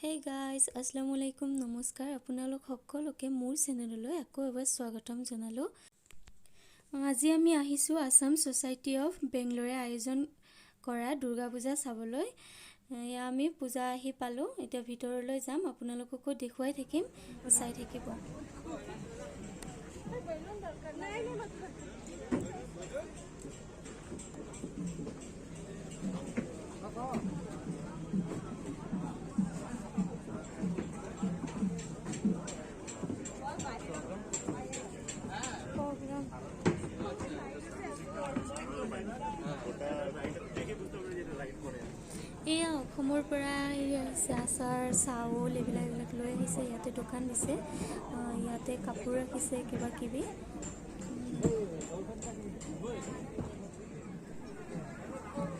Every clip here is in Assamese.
হে গাইজ আসসালামু আলাইকুম নমস্কাৰ আপোনালোক সকলোকে মোৰ চেনেললৈ আকৌ এবাৰ স্বাগতম জনালোঁ। আজি আমি আহিছোঁ আসাম সোসাইটি অফ বেংগলোৰে আয়োজন কৰা দুৰ্গা পূজা চাবলৈ। আমি পূজা আহি পালোঁ, এতিয়া ভিতৰলৈ যাম, আপোনালোককো দেখুৱাই থাকিম, চাই থাকিব। এয়া অসমৰ পৰা আচাৰ চাউল এইবিলাক লৈ আহিছে, ইয়াতে দোকান দিছে, ইয়াতে কাপোৰ ৰাখিছে কিবা কিবি।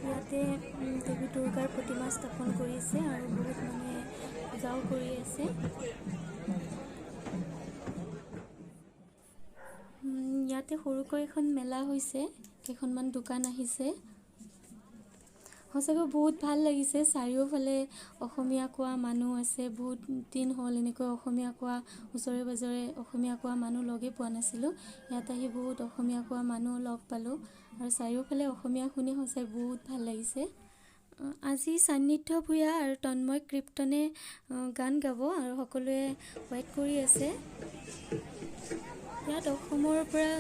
ইয়াতে দেৱী দুৰ্গাৰ প্ৰতিমা স্থাপন কৰিছে আৰু বহুত মানুহে পূজাও কৰি আছে। ইয়াতে সৰুকৈ এখন মেলা হৈছে, কেইখনমান দোকান আহিছে। সঁচাকৈ বহুত ভাল লাগিছে, চাৰিওফালে অসমীয়া কোৱা মানুহ আছে, বহুত দিন হ'ল এনেকৈ অসমীয়া কোৱা ওচৰে পাজৰে অসমীয়া কোৱা মানুহ লগেই পোৱা নাছিলোঁ। ইয়াত আহি বহুত অসমীয়া কোৱা মানুহ লগ পালোঁ আৰু চাৰিওফালে অসমীয়া শুনি সঁচাই বহুত ভাল লাগিছে। আজি সান্নিধ্য ভূঞা আৰু তন্ময় কীৰ্তনে গান গাব আৰু সকলোৱে ৱেইট কৰি আছে। ইয়াত অসমৰ পৰা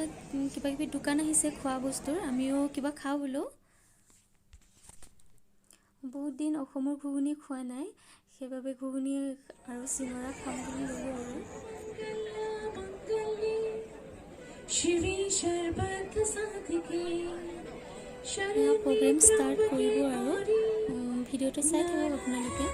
কিবা কিবি দোকান আহিছে খোৱা বস্তুৰ, আমিও কিবা খাওঁ বোলো। বহুত দিন অসমৰ ঘুগুনি খোৱা নাই, সেইবাবে ঘুগুনি আৰু চিঙৰা খাম বুলি ল'লোঁ আৰু। প্ৰগ্ৰেম ষ্টাৰ্ট কৰিব আৰু ভিডিঅ'টো চাই থাকক আপোনালোকে।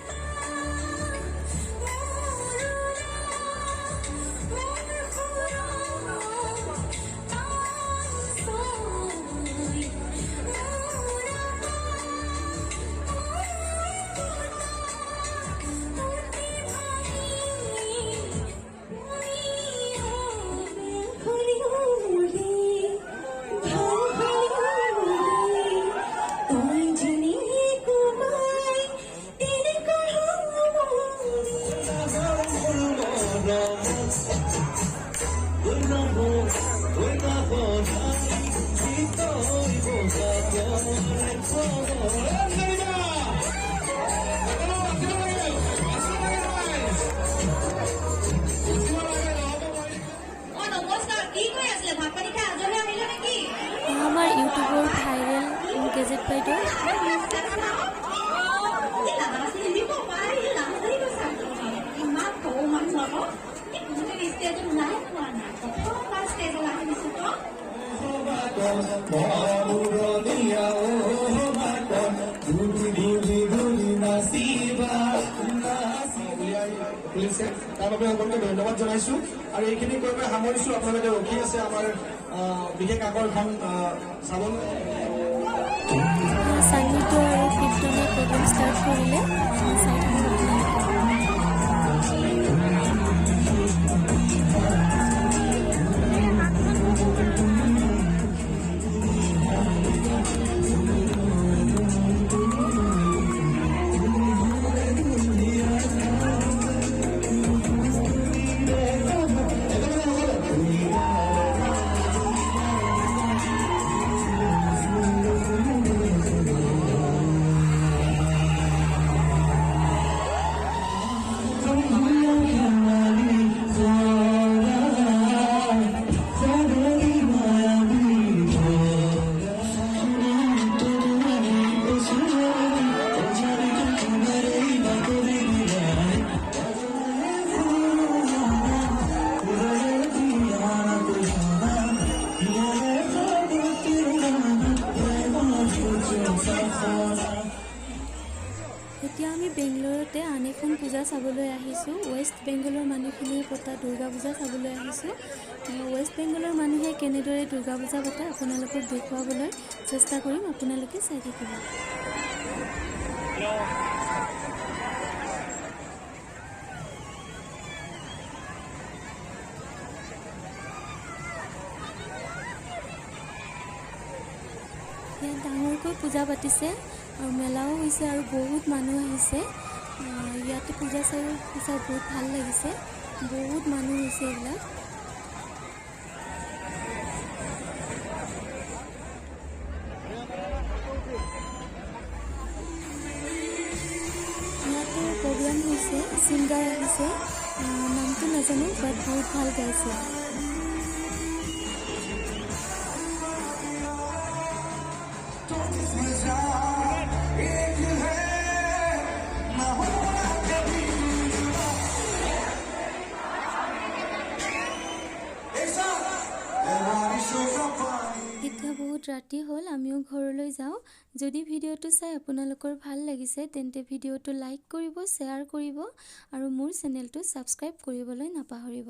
আমাৰ ইউটিউবৰ ভাইৰেল গেজেট বাইদেউ তাৰ বাবে সকলোকে ধন্যবাদ জনাইছোঁ আৰু এইখিনি কৈ মই সামৰিছোঁ। আপোনালোকে ৰখি আছে আমাৰ বিশেষ আকৰ্ষণ চাবলৈ। সান্নিধ্য আৰু কীৰ্তনে প্ৰগ্ৰেম ষ্টাৰ্ট কৰিলে, চাই থাকিব আপোনালোকে। এতিয়া আমি বেংগলোৰতে আন এখন পূজা চাবলৈ আহিছোঁ। ৱেষ্ট বেংগলৰ মানুহখিনিয়ে পতা দুৰ্গা পূজা চাবলৈ আহিছোঁ। ৱেষ্ট বেংগলৰ মানুহে কেনেদৰে দুৰ্গা পূজা পাতে আপোনালোকক দেখুৱাবলৈ চেষ্টা কৰিম, আপোনালোকে চাই থাকিব। ইয়াত ডাঙৰকৈ পূজা পাতিছে আৰু মেলাও হৈছে আৰু বহুত মানুহ আহিছে। ইয়াতে পূজা চাই বহুত ভাল লাগিছে, বহুত মানুহ হৈছে এইবিলাক। ইয়াতে প্ৰগ্ৰাম হৈছে, ছিংগাৰ আহিছে, নামটো নাজানো বাট বহুত ভাল গাইছে। এতিয়া বহুত ৰাতি হ'ল, আমিও ঘৰলৈ যাওঁ। যদি ভিডিঅ'টো চাই আপোনালোকৰ ভাল লাগিছে তেন্তে ভিডিঅ'টো লাইক কৰিব, শ্বেয়াৰ কৰিব আৰু মোৰ চেনেলটো ছাবস্ক্ৰাইব কৰিবলৈ নাপাহৰিব।